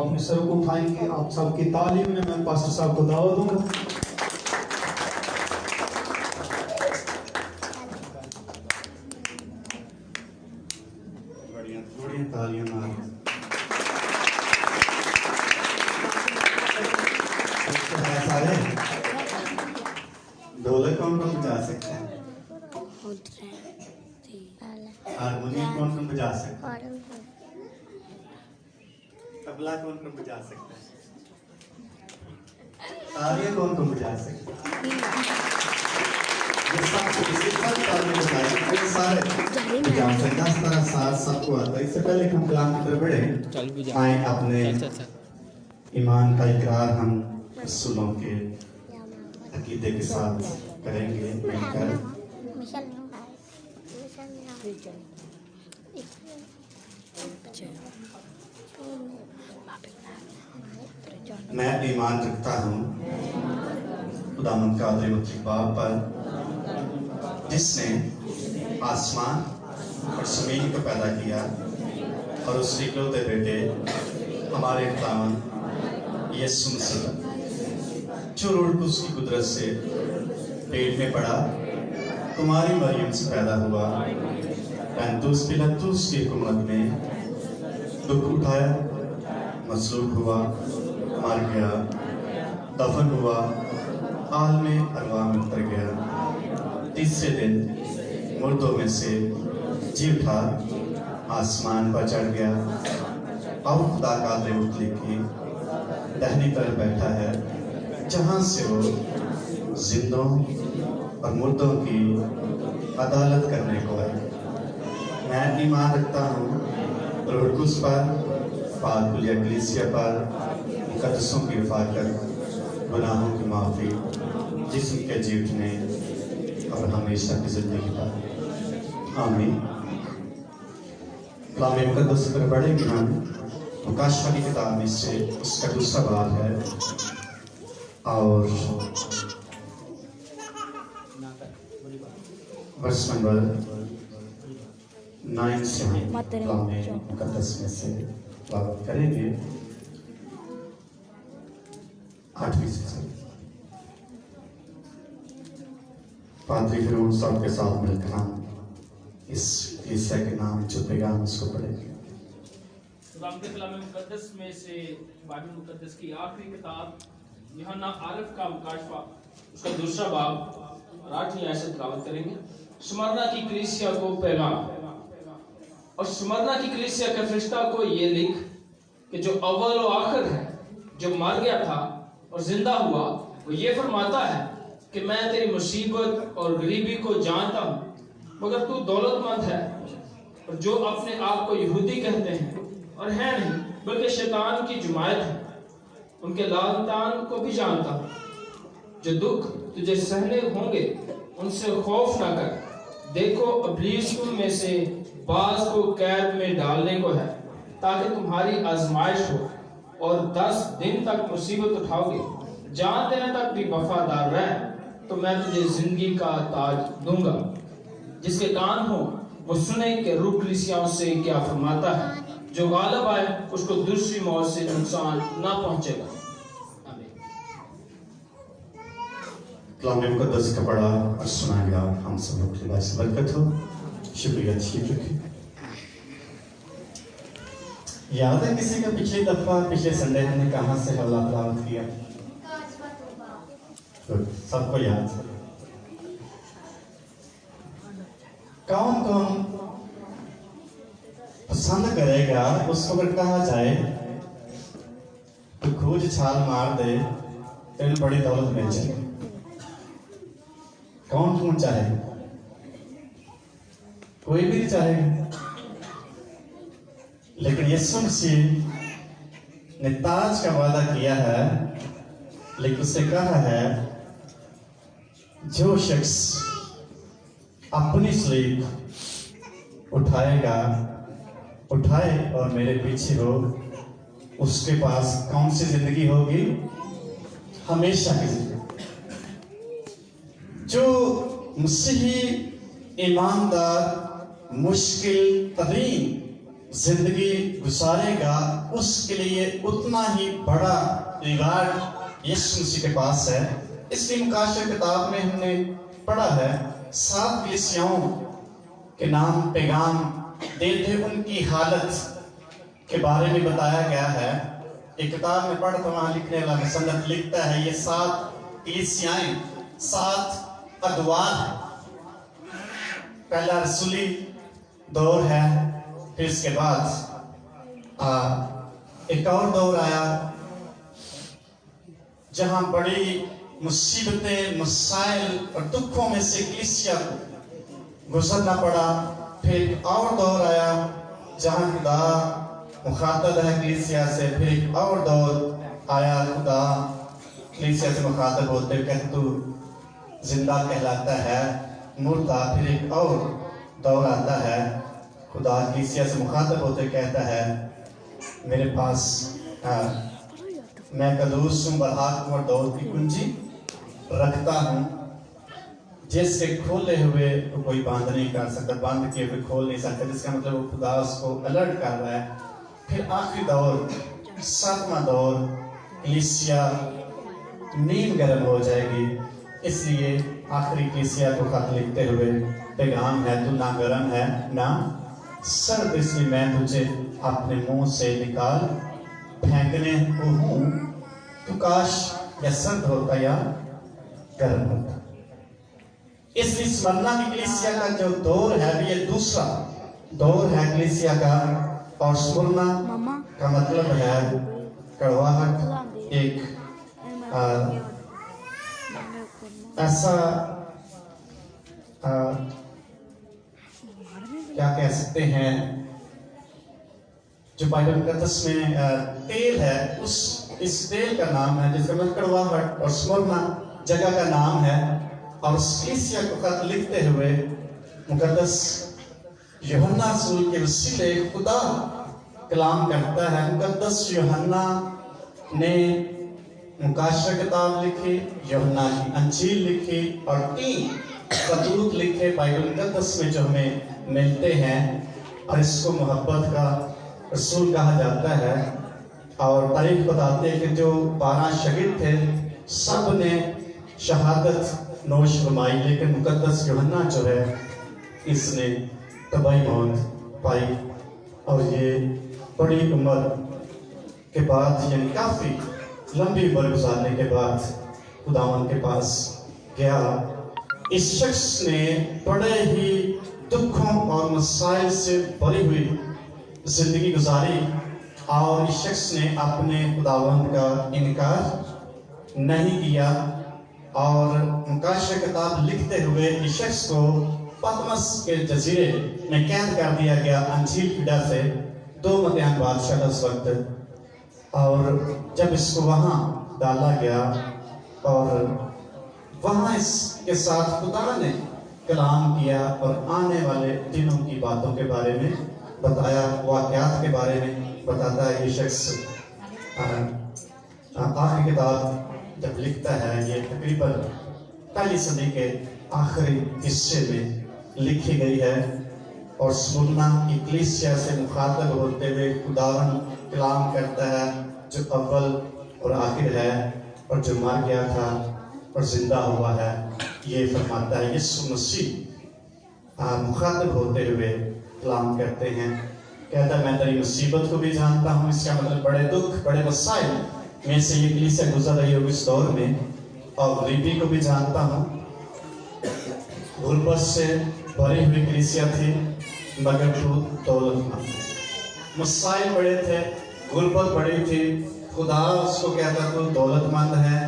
अपने सर को उठाएंगे। आप सबकी तालीम में मैं पास्टर साहब को दावत दूंगा। बढ़िया तालियां मार। सारे ढोलक कौन कौन बजा सकता है? हारमोनियम कौन कौन बजा सकता है? तबला कौन कौन बजा सकता है? तालियां कौन कौन बजा सकता है? ये सारे बजा सकते हैं। तरह साथ सबको आता है। इससे पहले हम कलाम की तरफ बढ़े आए, अपने ईमान का इकरार हम रसूलों के अकीदे के साथ करेंगे। मैं ईमान रखता हूँ खुदावंद कादिर मुतलक बाप पर, जिसने आसमान और ज़मीन को पैदा किया और उस इकलौते बेटे हमारे खुदावंद यीशु मसीह जो रूह कुद्दूस की कुदरत से पेट में पड़ा, कुमारी मरियम से पैदा हुआ, पैंतुस पिलातुस की हुकूमत में दुख उठाया, मसलूब हुआ, मर गया, दफन हुआ, आलमे अरवा में उतर गया, तीसरे दिन मुर्दों में से जी उठा, आसमान पर चढ़ गया और खुदा कादिर मुतलक की दाहिनी तरफ बैठा है, जहाँ से वो जिंदों और मुर्दों की अदालत करने को है। मैं ईमान रखता हूँ रूह कुद्दूस पर, पाक कलीसिया पर, मुकद्दसों की रफ़ाक़त, गुनाहों की माफ़ी, जिस्म के जी उठने और हमेशा की ज़िंदगी पर। आमीन। कलाम मुक़द्दस पर पढ़ेंगे हम मुकाशवा की किताब में से उसका दूसरा बाब है और वर्ष नंबर 9 से हम कलाम मुक़द्दस में से बात करेंगे। 8वीं से पादरी फिरोज साहब के साथ मिलकर हम इस कलीसिया के नाम जो पैगाम उसको पढ़ेंगे। खुदावंद के कलाम मुक़द्दस में से बाइबल मुक़द्दस की आखिरी किताब यूहन्ना आरिफ का मुकाशवा उसका दूसरा बाब और 8वीं आयत से तिलावत करेंगे। स्मरना की कलीसिया को पैगाम। और स्मरना की कलीसिया के फरिश्ता को ये लिख कि जो अव्वल और आखिर है, जो मर गया था और जिंदा हुआ, वो ये फरमाता है कि मैं तेरी मुसीबत और गरीबी को जानता हूँ, मगर तू दौलतमंद है और जो अपने आप को यहूदी कहते हैं और है नहीं बल्कि शैतान की जुमायत है, उनके लानतान को भी जानता हूँ। जो दुख तुझे सहने होंगे उनसे खौफ न कर। देखो इब्लीस तुम में से बाज को कैद में डालने को है ताकि तुम्हारी आजमाइश हो और 10 दिन तक मुसीबत उठाओगे। जान देने तक भी वफादार रह तो मैं तुझे जिंदगी का ताज दूंगा। जिसके कान हो वो सुने कि रूह कलीसियाओं से क्या फरमाता है। जो गालिब आए उसको दूसरी मौत से नुकसान ना पहुंचेगा। कलाम मुक़द्दस का पढ़ा और सुना गया। हम सब लोग की बरकत हो। शुक्रिया। ठीक रखिए। याद है किसी का पिछले संडे हमने कहाँ से हल्ला तिलावत किया? सबको याद है? कौन कौन पसंद करेगा उसको अगर कहा जाए तो खोज छाल मार दे तेरे बड़ी दौलत मिल जाए? कौन कौन चाहेगा? कोई भी नहीं चाहेगा। लेकिन यीशु मसीह ने ताज का वादा किया है, लेकिन उससे कहा है जो शख्स अपनी स्लीप उठाए और मेरे पीछे हो, उसके पास कौन सी जिंदगी होगी? हमेशा की जिंदगी। जो मसीही ईमानदार मुश्किल तरीन जिंदगी गुजारेगा उसके लिए उतना ही बड़ा रिवार्ड यीशु मसीह के पास है। इसलिए मुकाशा किताब में हमने पढ़ा है 7 कलीसियाओं के नाम पैगाम देते उनकी हालत के बारे में बताया गया है। एक किताब में पढ़ तो वहां लिखने वाला मुसन्निफ लिखता है ये 7 कलीसियाएं 7 अदवार है। पहला रसूली दौर है, फिर इसके बाद एक और दौर आया जहां बड़ी मुसीबतें, मसाइल और दुखों में से कलीसिया को गुजरना पड़ा। फिर एक और दौर आया जहां खुदा मुखातब है कलीसिया से। फिर एक और दौर आया खुदा कलीसिया से मुखातब होते हुए कहते तू जिंदा कहलाता है, मुर्दा। फिर एक और दौर आता है खुदा कलीसिया से मुखातब होते कहता है मेरे पास मैं कदूस हूँ, बरहाक और दौर की कुंजी रखता हूँ, जिसके खोले हुए को कोई बंद नहीं कर सकता, बंद किए हुए खोल नहीं सकता। जिसका मतलब वो खुदा उसको अलर्ट कर रहा है। फिर आखिरी दौर 7वां दौर कलीसिया नीम गर्म हो जाएगी। इसलिए आखिरी कलीसिया को खत लिखते हुए पैगाम है तू ना गर्म है ना सर्द, इसलिए मैं तुझे अपने मुंह से निकाल फेंकने को हूं। तू काश या सर्द होता या गर्म होता। इसलिए स्मरना की कलीसिया का जो दौर है ये दूसरा दौर है कलीसिया का। और स्मरना का मतलब है कड़वाहट, एक ऐसा क्या कह सकते हैं जो बाइबल मुकद्दस में तेल है, इस तेल का नाम है जिसका मतलब कड़वाहट। और स्मरना जगह का नाम है। और कलीसिया को खत लिखते हुए मुकद्दस यूहन्ना रसूल के वसीले खुदा कलाम करता है। मुकद्दस यूहन्ना ने मुकाशा किताब लिखी, यूहन्ना की अंजील लिखी और 3 बतूत लिखे बाइबल मुकद्दस में जो हमें मिलते हैं। और इसको मोहब्बत का रसूल कहा जाता है। और तारीख बताते हैं कि जो 12 शहीद थे सब ने शहादत नोश फरमाई, लेकिन मुकद्दस यूहन्ना जो है इसने तबाही मौत पाई। और ये बड़ी उम्र के बाद यानी काफ़ी लंबी उम्र गुजारने के बाद खुदावन के पास गया। इस शख्स ने बड़े ही दुखों और मसाइल से भरी हुई जिंदगी गुजारी। और इस शख्स ने अपने खुदावंद का इनकार नहीं किया। और मुकाशा किताब लिखते हुए इस शख्स को पतमस के जजीरे में कैद कर दिया गया अंजील पीड़ा से। 2 मदयान बादशाह था उस वक्त। और जब इसको वहाँ डाला गया और वहाँ इसके साथ खुदा ने कलाम किया और आने वाले दिनों की बातों के बारे में बताया, वाक़यात के बारे में बताता है। ये शख्स आखिरी किताब जब लिखता है ये तकरीबन 1 सदी के आखिरी हिस्से में लिखी गई है। और स्मुरना की कलीसिया से मुखातब होते हुए खुदावन कलाम करता है जो अव्वल और आखिर है और जो मर गया था और जिंदा हुआ है। ये फरमाता है यीशु मसीह मुखातब होते हुए कलाम करते हैं। कहता है मैं तेरी मुसीबत को भी जानता हूँ। इसका मतलब बड़े दुख, बड़े मसाइल में से ये कलीसिया गुजर रही होगी इस दौर में। और गरीबी को भी जानता हूँ। गुर्बत से भरी हुई कलीसिया थी मगर तू दौलतमंद। मसाइल बड़े थे, गुर्बत बड़ी थी। खुदा उसको कहता तू दौलतमंद है।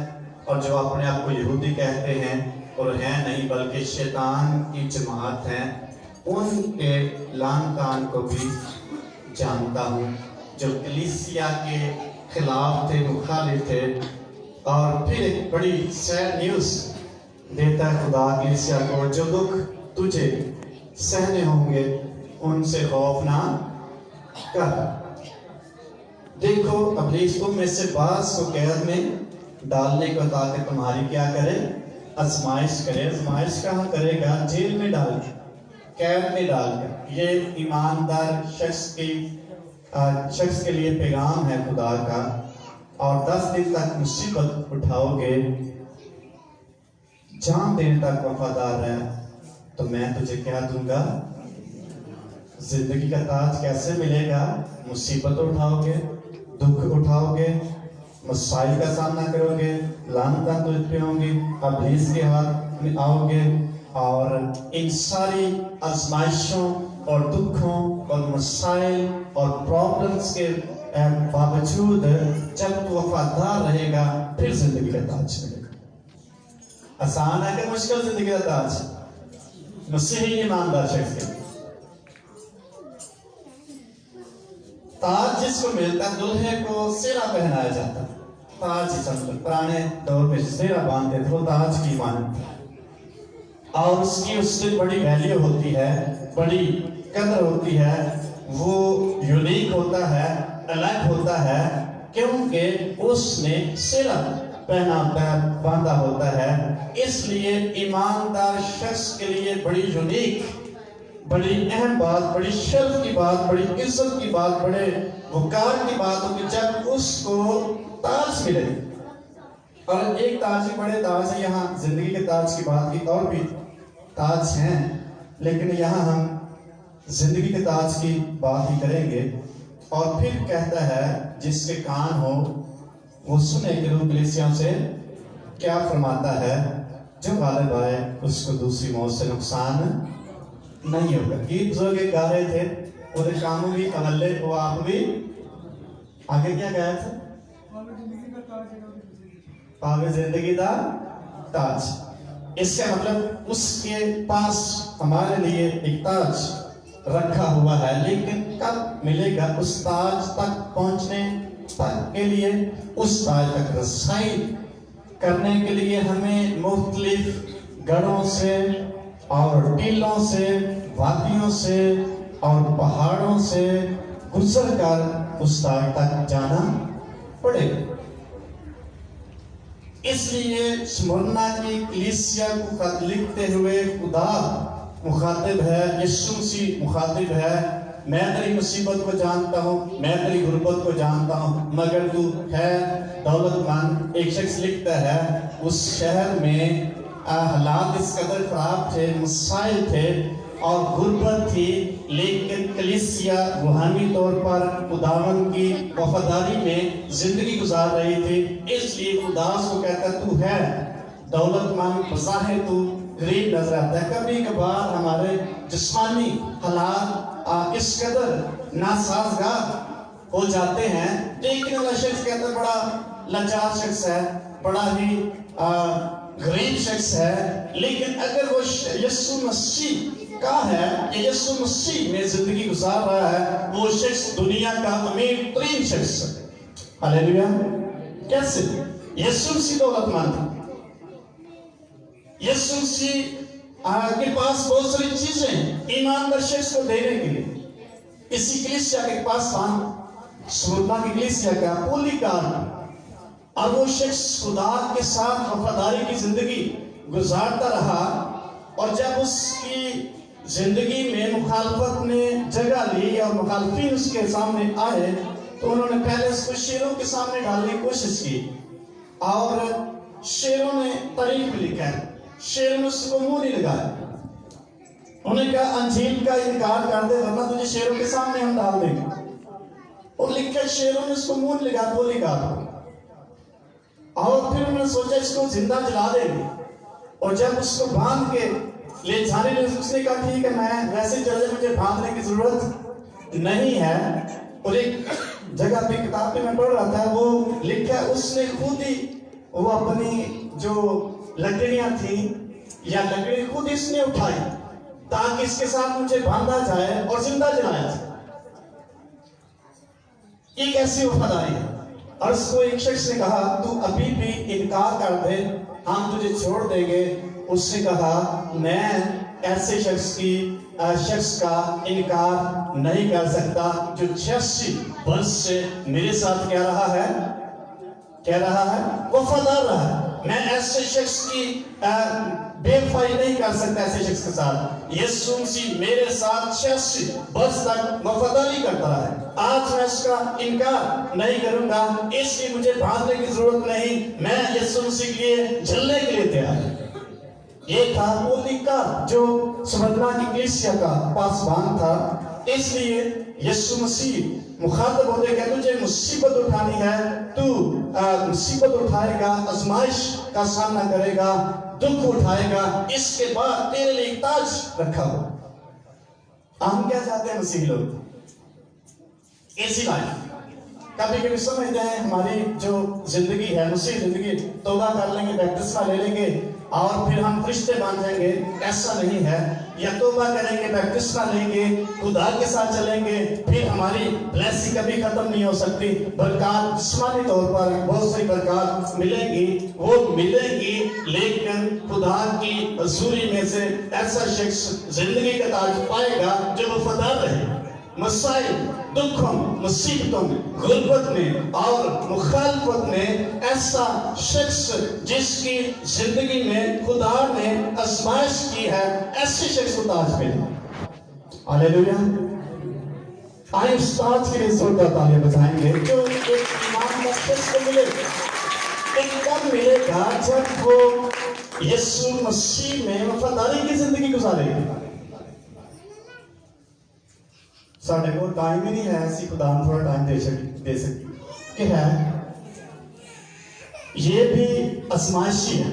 और जो अपने आप को यहूदी कहते हैं और हैं नहीं बल्कि शैतान की जमात हैं, उनके लान तान को भी जानता हूँ जो कलीसिया के खिलाफ थे, मुखालिफ थे। और फिर एक बड़ी सैड न्यूज़ देता है खुदा कलीसिया को, जो दुख तुझे सहने होंगे उनसे खौफ ना कर। देखो इब्लीस तुम में से बास को कैद में डालने को ताकि तुम्हारी क्या करे, आजमाइश करे। आजमाइश कहाँ करेगा? जेल में डाल के, कैद में डाल कर। یہ ایماندار شخص کے لیے پیغام ہے خدا کا. اور 10 دن تک مصیبت اٹھاؤ گے، جان دینے تک وفادار ہے تو میں تجھے کیا دوں گا؟ زندگی کا تاج. کیسے ملے گا؟ مصیبت اٹھاؤ گے، دکھ اٹھاؤ گے، مسائل کا سامنا کرو گے، لعنتیں تجھ پہ ہوں گی، ابلیس کے ہاتھ میں آؤ گے، اور ان ساری آزمائشوں اور دکھوں اور مسائل اور پرابلمز کے باوجود جب تو وفادار رہے گا پھر زندگی کا تاج ملے گا. آسان ہے کہ مشکل زندگی کا تاج؟ مسیحی ایماندار شخص کے تاج جس کو ملتا ہے، دلہے کو سیرا پہنایا جاتا ہے. تاج ہی سمجھو، پرانے دور میں سیرا باندھتے تھے، وہ تاج کی مانند ہے. اور اس کی اس سے بڑی ویلیو ہوتی ہے، بڑی قدر ہوتی ہے. وہ یونیک ہوتا ہے، الگ ہوتا ہے، کیونکہ اس نے سیرا پہنا ہوتا ہے، باندھا ہوتا ہے. اس لیے ایماندار شخص کے لیے بڑی یونیک، بڑی اہم بات، بڑی شرف کی بات، بڑی عزت کی بات، بڑے وقار کی بات ہو کہ جب اس کو تاج ملے. اور ایک تاج ہی بڑے تاج ہیں. یہاں زندگی کے تاج کی بات کی، اور بھی تاج ہیں، لیکن یہاں ہم زندگی کے تاج کی بات ہی کریں گے. اور پھر کہتا ہے جس کے کان ہو وہ سنے کہ روح کلیسیوں سے کیا فرماتا ہے. جو غالب آئے اس کو دوسری موت سے نقصان نہیں ہوگا. یہ بزرگ گا رہے تھے، وہ کاموں بھی اولے وہ آپ بھی آگے کیا گیا تھا؟ پاوے زندگی دا تاج. اس کا مطلب اس کے پاس ہمارے لیے ایک تاج رکھا ہوا ہے، لیکن کب ملے گا؟ اس تاج تک پہنچنے تک کے لیے، اس تاج تک رسائی کرنے کے لیے ہمیں مختلف گڑھوں سے اور ٹیلوں سے، وادیوں سے اور پہاڑوں سے گزر کر اس تاج تک جانا پڑے گا. اس لیے سمرنا کی کلیسیا کو خط لکھتے ہوئے خدا مخاطب ہے، یسوع مسیح مخاطب ہے. میں تیری مصیبت کو جانتا ہوں، میں تیری غربت کو جانتا ہوں، مگر تو ہے دولت مند. ایک شخص لکھتا ہے اس شہر میں حالات اس قدر خراب تھے، مسائل تھے اور غربت تھی، لیکن کلیسیا روحانی طور پر خداوند کی وفاداری میں زندگی گزار رہی تھی. اس لیے خدا اس کو کہتا ہے تو ہے دولت مند، بظاہر تو غریب نظر آتا ہے. کبھی کبھار ہمارے جسمانی حالات اس قدر ناسازگار ہو جاتے ہیں، لیکن اللہ شخص کہتا ہے بڑا لاچار شخص ہے، بڑا ہی غریب شخص ہے، لیکن اگر وہ یسوع مسیح کا ہے کہ یسوع مسیح میں زندگی گزار رہا ہے، وہ شخص دنیا کا امیر ترین شخص ہے. ہلیلویا. کیسے؟ یسوع مسیح دولت مند ہے. یسوع مسیح کے پاس بہت ساری چیزیں ایماندار شخص کو دینے کے لیے. اسی کلیسیا کے پاس سمرنا کی کلیسیا کا پولی کارڈ، اور وہ شخص خدا کے ساتھ وفاداری کی زندگی گزارتا رہا. اور جب اس کی زندگی میں مخالفت نے جگہ لی اور مخالفین اس کے سامنے آئے تو انہوں نے پہلے اس کو شیروں کے سامنے ڈالنے کی کوشش کی، اور شیروں نے تعریف لکھا ہے، شیروں نے اس کو منہ نہیں لگایا. انہوں نے کہا انجیل کا انکار کر دے ورنہ تجھے شیروں کے سامنے ہم ڈال دیں گے. اور لکھا شیروں نے اس کو منہ نہیں لگا، بولی کہا. اور پھر انہوں نے سوچا اس کو زندہ جلا دیں گے. اور جب اس کو باندھ کے لے جانے لے، اس نے کہا ٹھیک ہے میں ویسے چلے، مجھے باندھنے کی ضرورت نہیں ہے. اور ایک جگہ پہ کتاب پہ میں پڑھ رہا تھا، وہ لکھا اس نے خود ہی وہ اپنی جو لکڑیاں تھیں یا لکڑی خود اس نے اٹھائی تاکہ اس کے ساتھ مجھے باندھا جائے اور زندہ جلایا جائے. یہ کیسی وفاداری ہے؟ اور اس کو ایک شخص نے کہا تو ابھی بھی انکار کر دے، ہم تجھے چھوڑ دیں گے. اس نے کہا میں ایسے شخص کا انکار نہیں کر سکتا جو 86 برس سے میرے ساتھ کہہ رہا ہے وفادار رہا ہے. मैं ऐसे शख्स की बेवफाई नहीं कर सकता ऐसे शख्स के साथ। यीशु मसीह मेरे साथ 86 वर्ष तक वफादारी करता है। आज मैं इसका इनकार नहीं करूंगा, इसलिए मुझे भागने की जरूरत नहीं, मैं यीशु मसीह के लिए जलने के लिए तैयार। ये था वो लिखा जो स्मरना की कलीसिया का पासवान था। इसलिए यीशु मसीह मुखातब होते कहते तुझे मुसीबत उठानी है, तू मुसीबत उठाएगा, आजमाइश का सामना करेगा, दुख उठाएगा, इसके बाद तेरे लिए एक ताज रखा हो। हम क्या चाहते हैं मसीह लोग? ऐसी लाइफ कभी कभी समझते हैं हमारी जो जिंदगी है मसीह जिंदगी, तौबा कर लेंगे, बैप्टिस्मा ले लेंगे और फिर हम रिश्ते बांधेंगे। ऐसा नहीं है। या तौबा करेंगे, बैप्टिस्मा लेंगे, खुदा के साथ चलेंगे, फिर हमारी ब्लेसिंग कभी खत्म नहीं हो सकती। बरकत जिस्मानी तौर पर बहुत सारी बरकत मिलेंगी, वो मिलेंगी, लेकिन खुदा की हजूरी में से ऐसा शख्स जिंदगी का ताज पाएगा जो वफादार रहे। मसाइल, दुखों, मुसीबतों में, गुर्बत में और मुखालफत में ऐसा शख्स जिसकी जिंदगी में खुदा ने आजमाइश की है, ऐसे शख्स को ताज मिले। हालेलुया। आइए उस ताज के लिए जोरदार तालियां बजाएंगे जो एक ईमानदार शख्स को मिले। एक कब मिलेगा जब वो यीशु मसीह में वफादारी की जिंदगी गुजारेगा। साढ़े को टाइम ही नहीं है, ऐसी खुदा थोड़ा टाइम दे सकती कि है। ये भी आजमाइशी है,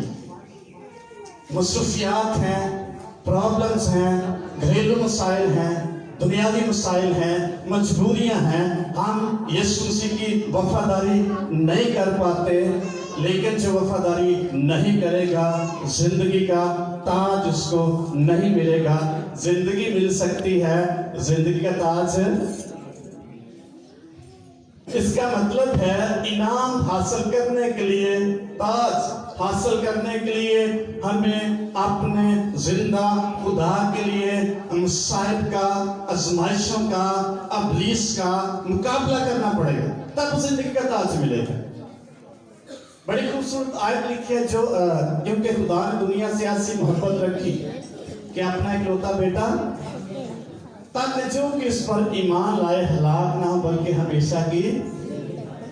मसरूफियात हैं, प्रॉब्लम्स हैं, घरेलू मसाइल हैं, दुनियावी मसाइल हैं, मजबूरियां हैं। हम यीशु मसीह की वफादारी नहीं कर पाते, लेकिन जो वफादारी नहीं करेगा जिंदगी का ताज उसको नहीं मिलेगा। जिंदगी मिल सकती है, जिंदगी का ताज इसका मतलब है इनाम हासिल करने के लिए, ताज हासिल करने के लिए हमें अपने जिंदा खुदा के लिए मुसाइब का, आजमाइशों का, अबलीस का मुकाबला करना पड़ेगा, तब जिंदगी का ताज मिलेगा। बड़ी खूबसूरत आयत लिखी है जो क्योंकि खुदा ने दुनिया से ऐसी मोहब्बत रखी कि अपना इकलौता बेटा, ताकि जो कि इस पर ईमान लाए हलाक ना हो बल्कि हमेशा की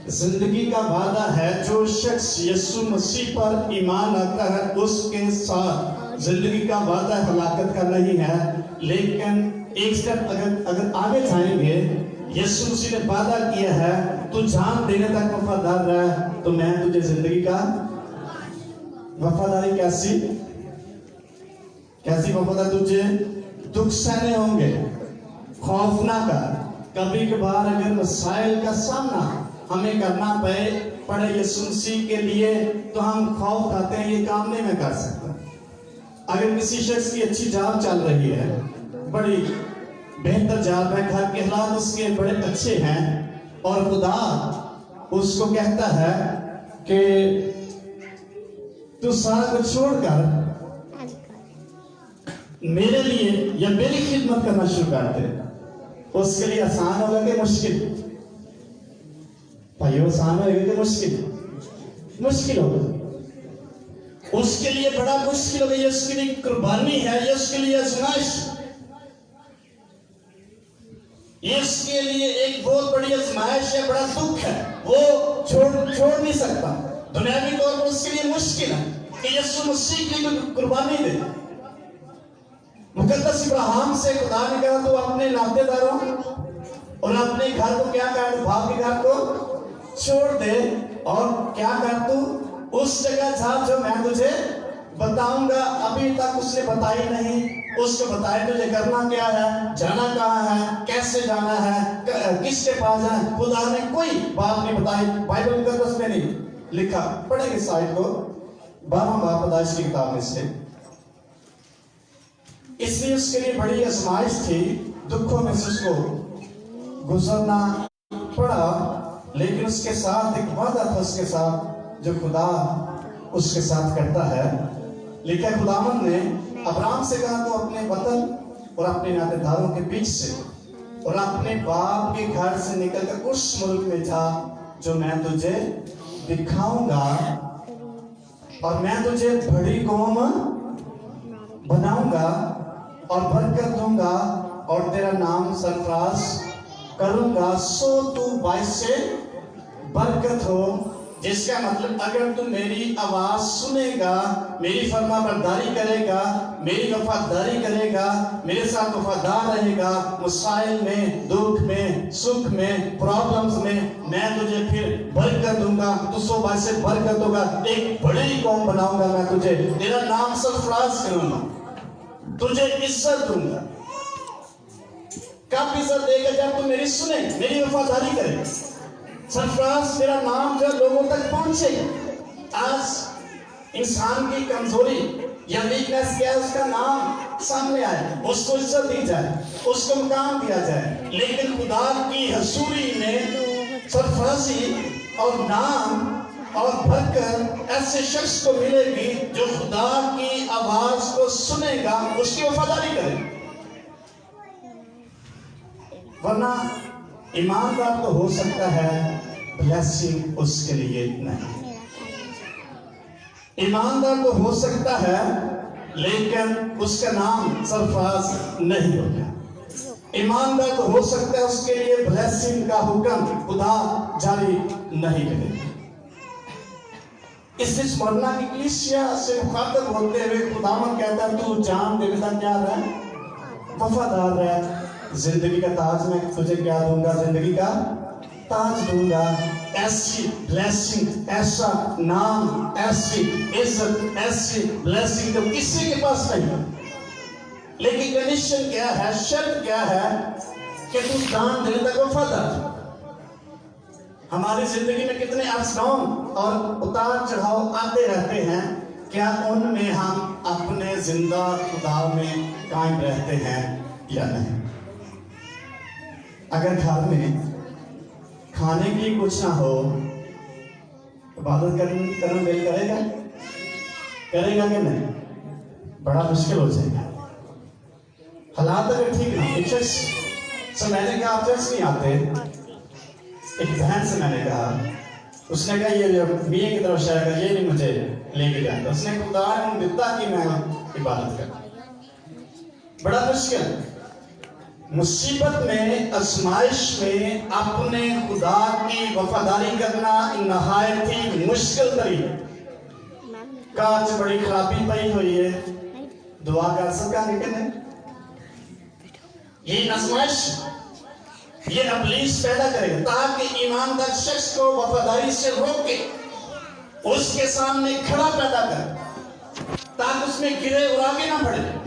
जिंदगी का वादा है। जो शख्स यीशु मसीह पर ईमान लाता है उसके साथ जिंदगी का वादा हलाकत का नहीं है। लेकिन एक स्टेप अगर आगे जाएंगे, यीशु मसीह ने वादा किया है तू जान देने तक वफादार रह तो मैं तुझे जिंदगी का वफादारी कैसी वफादार, तुझे दुख सहने होंगे, खौफ ना कर। कभी कभार अगर मसाइल का सामना हमें करना पड़े यीशु मसीह के लिए तो हम खौफ खाते हैं, ये काम नहीं मैं कर सकता। अगर किसी शख्स की अच्छी जॉब चल रही है, बड़ी बेहतर जॉब है, घर के हालात उसके बड़े अच्छे हैं और खुदा उसको कहता है कि तू सारा कुछ छोड़कर मेरे लिए या मेरी खिदमत करना शुरू कर दे। उसके लिए आसान होगा कि मुश्किल? भाई आसान होगा कि मुश्किल होगा। उसके लिए बड़ा मुश्किल होगा, ये उसके लिए कुर्बानी है, ये उसके लिए आजमाइश, ये इसके लिए एक बहुत बड़ी आजमाइश है, बड़ा दुख है, वो छोड़ नहीं सकता। दुनियावी तौर पर उसके लिए मुश्किल है कि यीशु मसीह के लिए कुर्बानी दे। मुकद्दस इब्राहिम से खुदा ने कहा तू अपने नातेदारों और अपने घर को क्या कर, बाप के घर को छोड़ दे और क्या कर, तू उस जगह जा जो मैं तुझे बताऊंगा। अभी तक उसने बताई नहीं, उसको बताए तुझे करना क्या है, जाना कहाँ है, कैसे जाना है, किसके पास है। खुदा ने कोई बात नहीं बताई, बाइबल मुकद्दस में नहीं लिखा। पढ़ेंगे साइड को 12वां बाब पैदाइश की किताब में से। इसलिए उसके लिए बड़ी आजमाइश थी, दुखों में से उसको गुजरना पड़ा, लेकिन उसके साथ एक वादा था उसके साथ जो खुदा उसके साथ करता है। लिखा खुदावन ने अब्राहम से कहा तो अपने वतन और अपने नातेदारों के बीच से और अपने बाप के घर से निकलकर उस मुल्क में जा जो मैं तुझे दिखाऊंगा। और मैं तुझे बड़ी कौम बनाऊंगा और बरकत दूंगा और तेरा नाम सरफराज करूंगा, सो तू बाइस से बरकत हो। जिसका मतलब अगर तू मेरी आवाज सुनेगा, मेरी फरमाबरदारी करेगा, मेरी वफादारी करेगा, मेरे साथ वफादार रहेगा, मुसाइल में, दुख में, सुख में, प्रॉब्लम्स में, मैं तुझे फिर बरकत दूंगा, तू सो बाइस से बरकत होगा, एक बड़ी कौम बनाऊंगा मैं तुझे, तेरा नाम सरफराज करूंगा, तुझे इज्जत दूंगा। कब इज्जत देगा? जब तू मेरी सुने, मेरी वफादारी करे। सरफराज तेरा नाम जब लोगों तक पहुंचे। आज इंसान की कमजोरी या वीकनेस क्या है? उसका नाम सामने आए, उसको इज्जत दी जाए, उसको मुकाम दिया जाए। लेकिन खुदा की हजूरी में सरफराजी और नाम और बरकत ऐसे शख्स को मिलेगी जो खुदा की आवाज को सुनेगा, उसकी वफादारी करे। वरना ईमानदार तो हो सकता है, ब्लेसिंग उसके लिए नहीं। ईमानदार तो हो सकता है, लेकिन उसका नाम सरफराज नहीं होगा। ईमानदार तो हो सकता है, उसके लिए ब्लेसिंग का हुक्म खुदा जारी नहीं करेगा। इसलिए स्मरना की कलीसिया से मुखातब होते हुए खुदावंद कहता है, तू जान देता क्या रहे, वफादार रहे। जिंदगी का ताज मैं तुझे क्या दूंगा? जिंदगी का ताज दूंगा। ऐसी ब्लेसिंग, ऐसा नाम, ऐसी इज्जत, ऐसी ब्लेसिंग तो किसी के पास नहीं। लेकिन कंडीशन क्या है, शर्त क्या है कि तू दान देने तक वफादार। हमारी जिंदगी में कितने अप्स डाउन और उतार चढ़ाव आते रहते हैं, क्या उनमें हम अपने जिंदा खुदा में कायम रहते हैं या नहीं? अगर घर में खाने के लिए कुछ ना हो तो इबादत करना दिल करेगा? करेगा कि नहीं? बड़ा मुश्किल हो जाएगा। हालात अगर ठीक ना, एक शख्स से मैंने कहा आप चर्च नहीं आते, एक बहन से मैंने कहा, उसने कहा ये मियां की तरफ शायद ये नहीं मुझे लेके जाता। उसने खुदा ने दिता कि मैं इबादत करूं। बड़ा मुश्किल। मुसीबत में, आजमाइश में अपने खुदा की वफादारी करना नहायत ही मुश्किल तरीका। कांच बड़ी खराबी पई हुई है, दुआ कर सका लेकिन ये आजमाइश, ये इब्लीस पैदा करेगा ताकि ईमानदार शख्स को वफादारी से रोके, उसके सामने खड़ा पैदा करे ताकि उसमें गिरे और आगे ना बढ़े।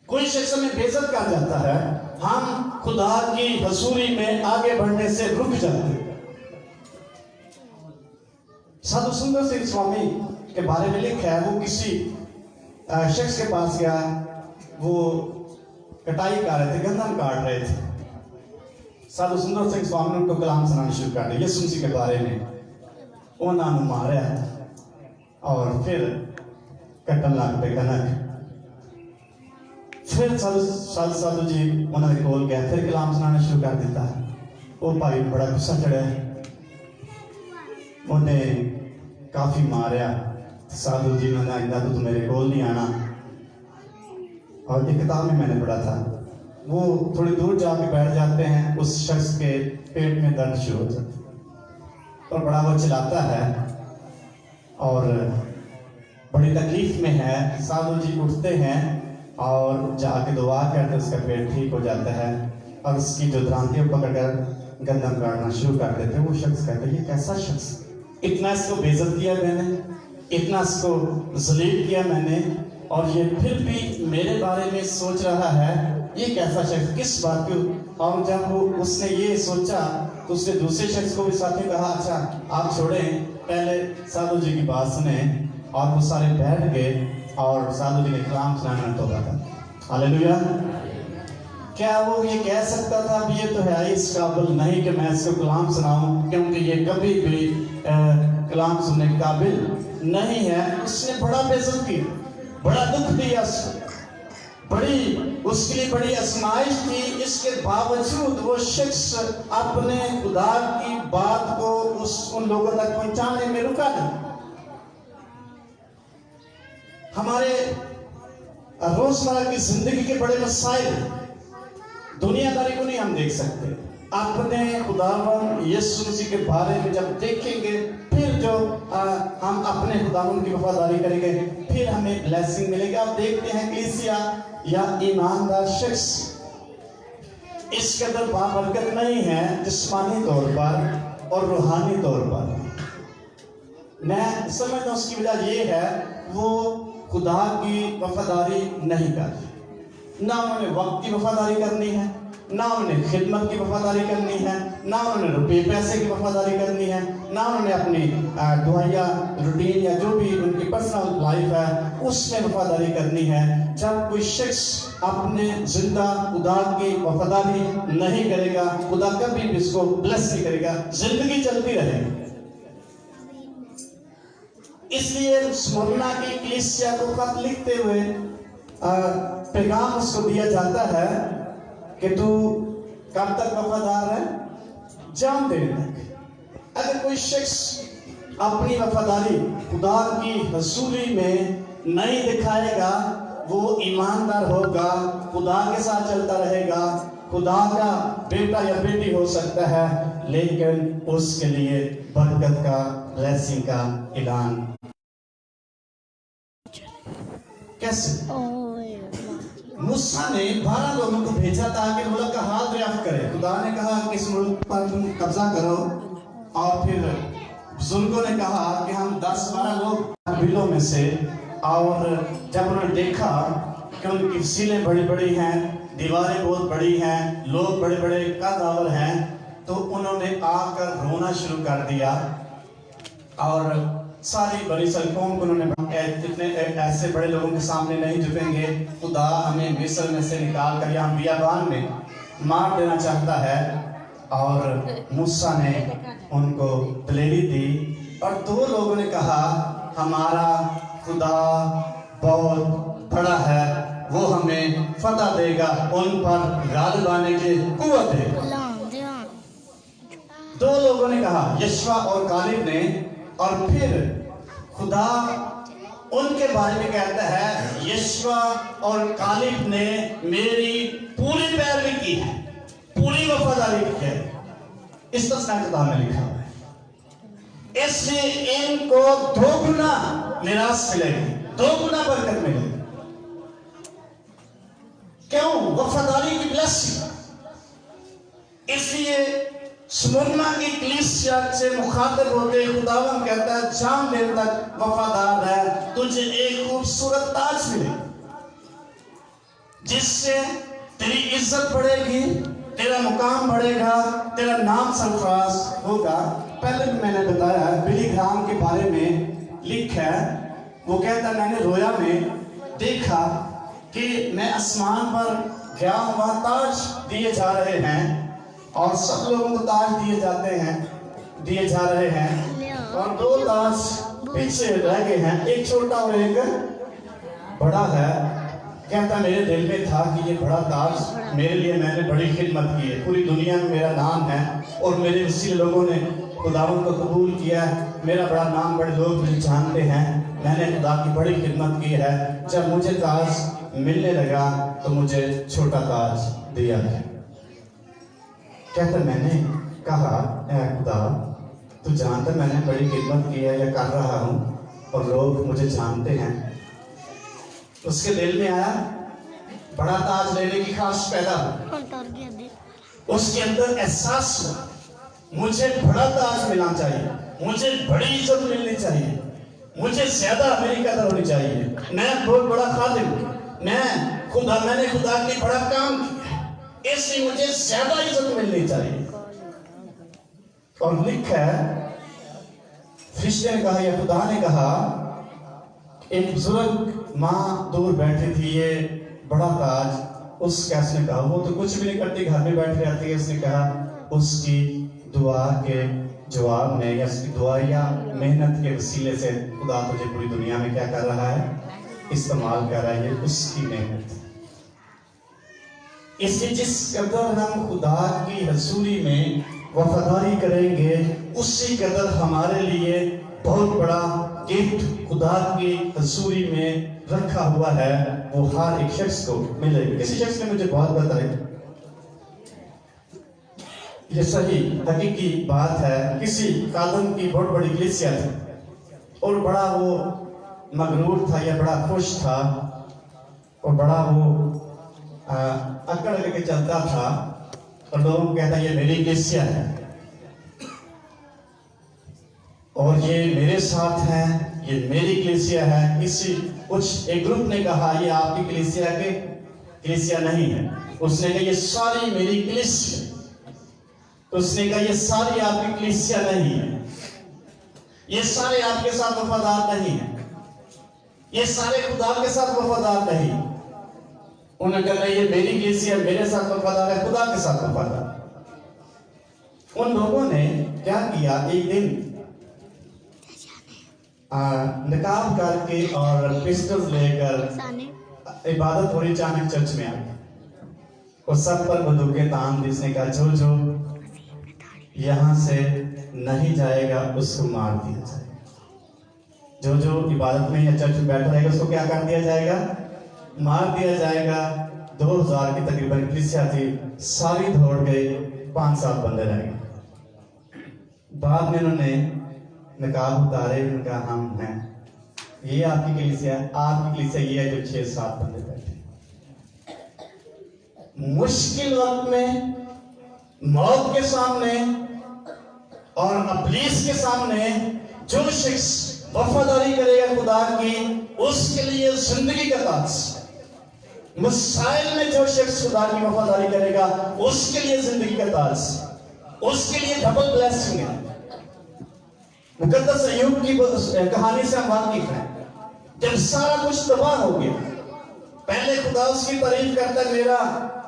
कोई शख्स में बेइज्जत कर जाता है, हम खुदा की हजूरी में आगे बढ़ने से रुक जाते हैं। साधु सुंदर सिंह स्वामी के बारे में लिखा है, वो किसी शख्स के पास गया, वो कटाई कर रहे थे, गंदम काट रहे थे। साधु सुंदर सिंह स्वामी ने उनको कलाम सुनाना शुरू कर दिया यीशु मसीह के बारे में। उन्होंने मारा और फिर कटन लग पे कनक। फिर साधु जी उन्होंने कोल गया, फिर कलाम सुनाना शुरू कर दिता। वो भाई बड़ा गुस्सा चढ़ा, उन्हें काफी मारिया। साधु जी ने आइंदा तो मेरे कोल नहीं आना। और एक किताब में मैंने पढ़ा था, वो थोड़ी दूर जाके बैठ जाते हैं, उस शख्स के पेट में दर्द शुरू हो जाता है और बड़ा वो चिल्लाता है और बड़ी तकलीफ में है। साधु जी उठते हैं और जाके दुआ करते, उसका पेट ठीक हो जाता है और उसकी जो द्रांतियां पकड़कर गंदम काटना शुरू कर देते। वो शख्स कहते हैं, ये कैसा शख्स, इतना इसको बेइज्जत किया मैंने, इतना इसको जलील किया मैंने, और ये फिर भी मेरे बारे में सोच रहा है, ये कैसा शख्स, किस बात की। और जब वो उसने ये सोचा तो उसने दूसरे शख्स को भी साथ में कहा, अच्छा आप छोड़ें, पहले साधु जी की बात सुने। और वो सारे बैठ गए और साधु जी ने कलाम सुनाना तोबा था। हालेलुया। क्या वो ये कह सकता था अब ये तो है इस काबिल नहीं कि मैं इसको कलाम सुनाऊं, क्योंकि ये कभी भी कलाम सुनने के काबिल नहीं है। उसने बड़ा बेइज्जत किया, बड़ा दुख दिया, बड़ी उसके लिए बड़ी आजमाइश थी। इसके बावजूद वो शख्स अपने खुदा की बात को उन लोगों तक पहुंचाने में रुका नहीं। हमारे रोजमर्रा की जिंदगी के बड़े मसाइल दुनियादारी को नहीं हम देख सकते, अपने खुदावन यीशु मसीह के बारे में जब देखेंगे फिर जो हम अपने खुदावन की वफादारी करेंगे फिर हमें ब्लेसिंग मिलेगी। आप देखते हैं कलीसिया या ईमानदार शख्स इस कदर बाबरकत नहीं है जिस्मानी तौर पर और रूहानी तौर पर। मैं समझता हूँ उसकी वजह ये है वो खुदा की वफादारी नहीं करती, ना उन्होंने वक्त की वफादारी करनी है, ना उन्होंने खिदमत की वफादारी करनी है, ना उन्होंने रुपये पैसे की वफादारी करनी है, ना उन्होंने अपनी दुआया रूटीन या जो भी उनकी पर्सनल लाइफ है उसमें वफादारी करनी है। जब कोई शख्स अपने जिंदा खुदा की वफादारी नहीं करेगा, खुदा कभी भी इसको ब्लेस नहीं करेगा, जिंदगी चलती रहेगी। इसलिए स्मुरना की कलीसिया को खत लिखते हुए पैगाम उसको दिया जाता है कि तू कब तक वफादार है? जान देने तक। अगर कोई शख्स अपनी वफादारी खुदा की हजूरी में नहीं दिखाएगा वो ईमानदार होगा, खुदा के साथ चलता रहेगा, खुदा का बेटा या बेटी हो सकता है, लेकिन उसके लिए बरकत का ब्लेसिंग का ऐलान कैसे? मूसा ने 12 लोगों को भेजा ताकि मुल्क का हाथ दरियाफ्त करे। खुदा ने कहा कि इस मुल्क पर तुम कब्जा करो, और फिर बुजुर्गों ने कहा कि हम 10-12 लोग कबीलों में से, और जब उन्होंने देखा कि उनकी फसीलें बड़ी बड़ी हैं, दीवारें बहुत बड़ी हैं, लोग बड़े बड़े कदावर हैं, तो उन्होंने आकर रोना शुरू कर दिया और सारी बड़ी सड़कों को उन्होंने इतने ऐसे बड़े लोगों के सामने नहीं झुकेंगे, खुदा हमें मिस्र में से निकाल कर यहाँ बियाबान में मार देना चाहता है। और मूसा ने उनको दलेरी दी और 2 लोगों ने कहा हमारा खुदा बहुत बड़ा है, वो हमें फतह देगा, उन पर गालिब आने की कुव्वत है। 2 लोगों ने कहा, यशवा और कालिब ने। और फिर खुदा उनके बारे में कहता है यशवा और कालिब ने मेरी पूरी पैरवी की है, पूरी वफादारी की है। इस तस्वीर किताब में लिखा हुआ है। इसलिए इनको 2 गुना निराश मिलेगी, 2 गुना बरकत मिलेगी। क्यों? वफादारी की ब्लेसिंग। इसलिए स्मुरना की कलीसिया से मुखातिब होते खुदावंद कहता है जान देर तक वफादार है, तुझे एक खूबसूरत ताज मिलेगा जिससे तेरी इज्जत बढ़ेगी, तेरा मुकाम बढ़ेगा, तेरा नाम सरफराज होगा। पहले भी मैंने बताया बिली ग्राहम के बारे में लिखा है, वो कहता है मैंने रोया में देखा कि मैं आसमान पर गया हुआ ताज दिए जा रहे हैं और सब लोगों को ताज दिए जा रहे हैं और 2 ताज पीछे रह गए हैं, एक छोटा और एक बड़ा है। कहता मेरे दिल में था कि ये बड़ा ताज मेरे लिए, मैंने बड़ी खिदमत की है, पूरी दुनिया में मेरा नाम है और मेरे वसीले लोगों ने खुदावंद को कबूल किया है, मेरा बड़ा नाम बड़े लोग मुझे जानते हैं, मैंने खुदा की बड़ी खिदमत की है। जब मुझे ताज मिलने लगा तो मुझे छोटा ताज दिया है। कहता मैंने कहा ऐ खुदा तू जानता मैंने बड़ी खिदमत की है या कर रहा हूँ और लोग मुझे जानते हैं। उसके दिल में आया बड़ा ताज लेने की ख्वाहिश पैदा हुई, उसके अंदर एहसास हुआ मुझे बड़ा ताज मिलना चाहिए, मुझे बड़ी इज्जत मिलनी चाहिए, मुझे ज्यादा मेरी कदर होनी चाहिए, मैं बहुत बड़ा खादिम, मैंने खुदा की बड़ा काम किया, इसलिए मुझे ज्यादा इज्जत मिलनी चाहिए। और लिखा है फरिश्ते ने कहा या खुदा ने कहा, एक बुजुर्ग माँ दूर बैठी थी, ये बड़ा ताज उस कैसे ने कहा, वो तो कुछ भी नहीं करती, घर में बैठ रहती है। उसने कहा उसकी दुआ के जवाब में या उसकी दुआ या मेहनत के वसीले से खुदा तुझे पूरी दुनिया में क्या कर रहा है, इस्तेमाल कर रहा है, ये उसकी मेहनत। इसलिए जिस कदर हम खुदा की हजूरी में वफादारी करेंगे उसी कदर हमारे लिए बहुत बड़ा गिफ्ट खुदा की हजूरी में रखा हुआ है, वो हर एक शख्स को मिलेगा। किसी शख्स ने मुझे बात बताई, ये सही हकीकी बात है। किसी कादम की बहुत बड़ी कलीसिया थी और बड़ा वो मगरूर था या बड़ा खुश था और बड़ा वो अकड़ करके चलता था और लोगों को कहता ये मेरी कलीसिया है और ये मेरे साथ है, ये मेरी कलीसिया है। किसी कुछ एक ग्रुप ने कहा ये आपकी कलीसिया नहीं है। उसने कहा ये सारी मेरी कलीसिया। उसने कहा ये सारी आपकी कलीसिया नहीं है, ये सारे आपके साथ वफादार नहीं है, ये सारे खुदा के साथ वफादार नहीं। उन्होंने कहा ये मेरी कलीसिया, मेरे साथ वफादार है, खुदा के साथ वफादार। उन लोगों ने क्या किया, एक दिन निकाब करके और पिस्टल्स लेकर इबादत हो रही चाणक चर्च में आ गए और सब पर बंदूकें तान दी। इसने कहा जो यहाँ से नहीं जाएगा उसको मार दिया जाएगा। जो इबादत में या चर्च में बैठा रहेगा उसको क्या कर दिया जाएगा, मार दिया जाएगा। 2000 की तकरीबन कलीसिया थी, सारी दौड़ गई, 5-7 बंदे रह गए। बाद में उन्होंने नकाब उतारे, उनका हम हैं, ये आपकी कलीसिया, आपकी कलीसिया ये है जो 6-7 बंदे बैठे। मुश्किल वक्त में, मौत के सामने और इब्लीस के सामने जो शख्स वफादारी करेगा खुदा की, उसके लिए जिंदगी का ताज। मसाइल में जो शख्स खुदा की वफादारी करेगा उसके लिए जिंदगी का ताज, उसके लिए डबल ब्लेसिंग है। मुकद्दस अय्यूब की कहानी से हम वाकिफ हैं। जब सारा कुछ तबाह हो गया, पहले खुदा उसकी तारीफ करता है, मेरा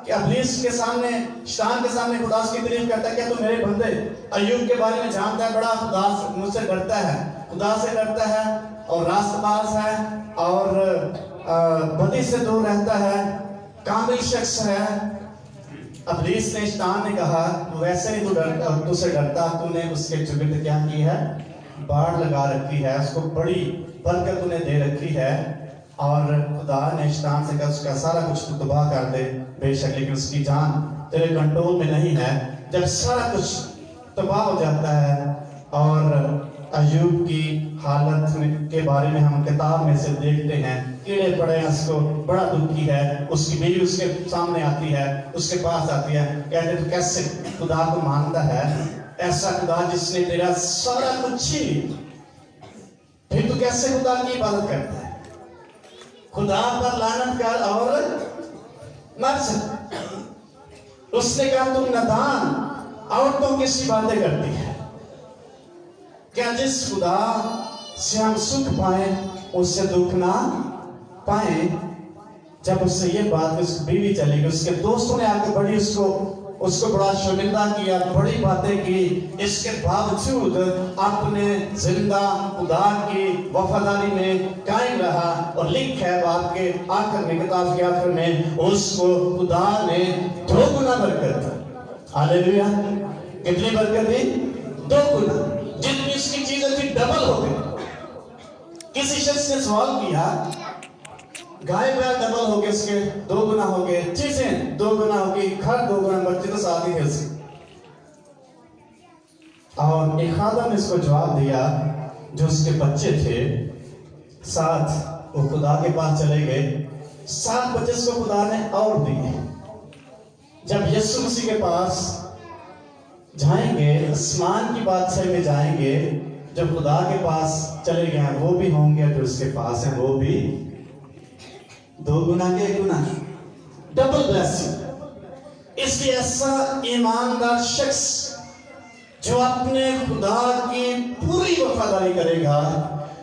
कि इब्लीस के सामने, शैतान के सामने खुदा उसकी तारीफ करता है, क्या तू मेरे बंदे अय्यूब के बारे में जानता है, बड़ा खुदा मुझसे डरता है, खुदा से डरता है और रास्तबाज है और बदी से दूर रहता है, कामिल शख्स है। इब्लीस ने, शैतान ने कहा वैसे नहीं तू तुझसे डरता, तूने उसके चुगिर्द क्या की है, बाढ़ लगा रखी है, उसको बड़ी बरकत तूने दे रखी है और खुदा ने शैतान से कहा उसका सारा कुछ तू तबाह कर दे बेशक, लेकिन उसकी जान तेरे कंट्रोल में नहीं है। जब सारा कुछ तबाह हो जाता है और अय्यूब की हालत के बारे में हम किताब में से देखते हैं, कीड़े पड़े हैं, उसको बड़ा दुखी है, उसकी बीवी उसके सामने आती है, उसके पास आती है, कहते तो कैसे खुदा को मानता है, ऐसा खुदा जिसने तेरा सारा कुछ छीन, फिर तू कैसे खुदा की इबादत करता है, खुदा पर लानत कर और मर जा। उसने कहा तुम नादान औरतों की सी बातें करती है, क्या जिस खुदा से हम सुख पाए उससे दुख ना पाए। जब उससे ये बात, उसकी बीवी चली गई, उसके दोस्तों ने आके बड़ी उसको बड़ा शर्मिंदा किया, बड़ी बातें की, इसके बावजूद अपने जिंदा खुदा की वफादारी में कायम रहा। और लिख है बात के आखिर में, किताब के आखिर में, उसको खुदा ने 2 गुना बरकत दी। हालेलुया। कितनी बरकत दी? 2 गुना। जितनी उसकी चीजें थी डबल हो गई। किसी शख्स ने सवाल किया, गाय बैल डबल हो गए, उसके 2 गुना हो गए, चीजें 2 गुना हो गई, घर 2 गुना, बच्चे तो साथ ही थे उसके। और एक खादम ने इसको जवाब दिया, जो उसके बच्चे थे 7, वो खुदा के पास चले गए, 7 बच्चे उसको खुदा ने और दिए। जब यीशु मसीह के पास जाएंगे, आसमान की बादशाही में जाएंगे, जब खुदा के पास चले गए हैं, वो भी होंगे जो उसके पास हैं, वो भी 2 गुना के 1 गुना, डबल ब्लेसिंग। इसलिए ऐसा ईमानदार शख्स जो अपने खुदा की पूरी वफादारी करेगा,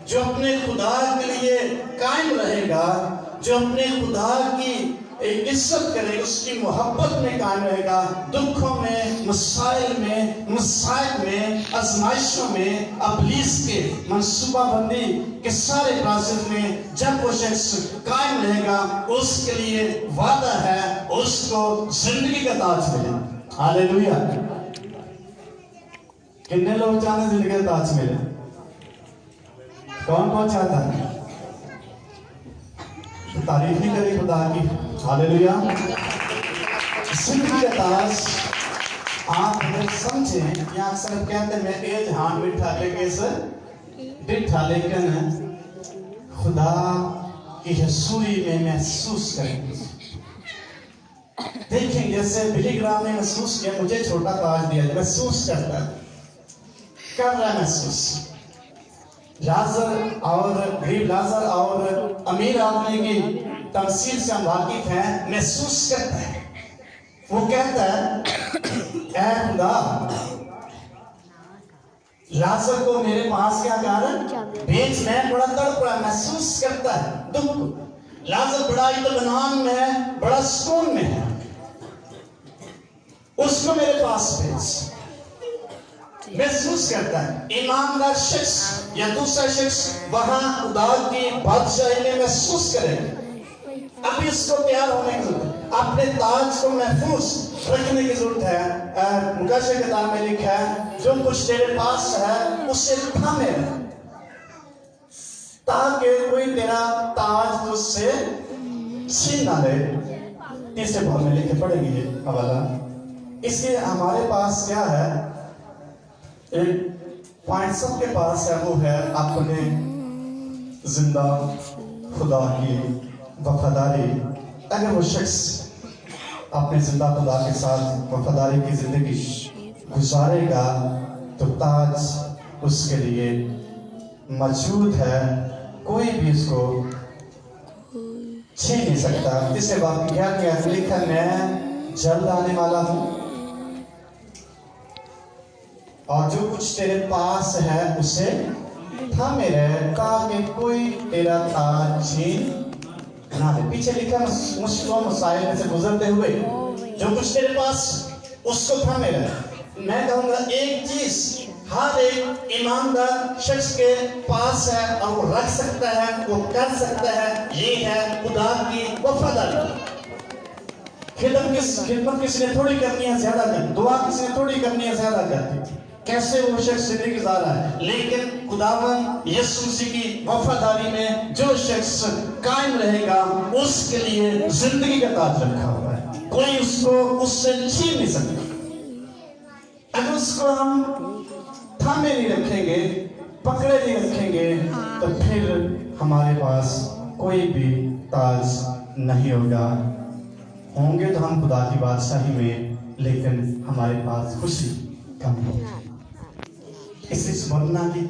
जो अपने खुदा के लिए कायम रहेगा, जो अपने खुदा की इज्जत करेगा, उसकी मोहब्बत में कायम रहेगा, दुखों में, मसाइल में, मसाइब में, आजमाइशों में, इब्लीस के मंसूबाबंदी के सारे प्रोसेस में जब वो शख्स कायम रहेगा, उसके लिए वादा है, उसको जिंदगी का ताज मिले। हालेलुया। कितने लोग चाहते जिंदगी का ताज मिले? कौन कौन चाहता है? तो तारीफ नहीं करी खुदा की। हालेलुया। जिंदगी का ताज आप अगर समझें कि अक्सर कहते हैं मैं एज हाथ बिठा लेके सर बिठा लेकिन खुदा की हसूरी में महसूस करेंगे। देखें जैसे बिली ग्राम ने महसूस किया, मुझे छोटा ताज दिया, महसूस करता है, कर रहा है महसूस। लाजर और गरीब लाजर और अमीर आदमी की तमसील से हम वाकिफ हैं, महसूस करता है। वो कहता है ऐ खुदा लाजर को मेरे पास क्या कारण भेज, मैं बड़ा तड़प रहा, महसूस करता है दुख। लाजर बड़ा इत्मीनान में है, बड़ा सुकून में है, उसको मेरे पास भेज। महसूस करता है। ईमानदार शख्स या दूसरा शख्स वहां खुदा की बादशाही में महसूस करे अभी इसको प्यार होने की जरूरत है, अपने ताज को महफूज रखने की जरूरत है। मुकाशे किताब में लिखा है जो कुछ तेरे पास है उसे थामे रख, ताकि कोई तेरा ताज तुझसे छीन ना ले। तीसरे भाग में लिखे पढ़ेंगे ये हवाला। इसलिए हमारे पास क्या है, एक पॉइंट सबके पास है, वो है अपने जिंदा खुदा की वफादारी। अगर वो शख्स अपने जिंदा खुदा के साथ वफादारी की जिंदगी गुजारेगा तो ताज उसके लिए मौजूद है, कोई भी उसको छीन नहीं सकता। इसके बाद क्या क्या लिखा, मैं जल्द आने वाला हूं और जो कुछ तेरे पास है उसे थामे रहे, ताकि कोई तेरा ताज छीन ना दे। पीछे लिखा मुश्किलों मसाइल में से गुजरते हुए जो कुछ तेरे पास उसको थामे रहे। मैं कहूंगा एक चीज हर एक ईमानदार शख्स के पास है और वो रख सकता है, वो कर सकता है, ये है खुदा की वफादारी। खिदमत किसी ने थोड़ी करनी है ज्यादा कर, दुआ किसी ने थोड़ी करनी है ज्यादा कर, कैसे वो शख्स जिंदगी गुजारा है, लेकिन खुदावन यीशु मसीह की वफादारी में जो शख्स कायम रहेगा उसके लिए जिंदगी का ताज रखा हुआ है, कोई उसको उससे छीन नहीं सकता। अगर उसको हम थामे नहीं रखेंगे, पकड़े नहीं रखेंगे, तो फिर हमारे पास कोई भी ताज नहीं होगा। होंगे तो हम खुदा की बादशाही में, लेकिन हमारे पास खुशी कम होगी। इसलिए स्मरणा की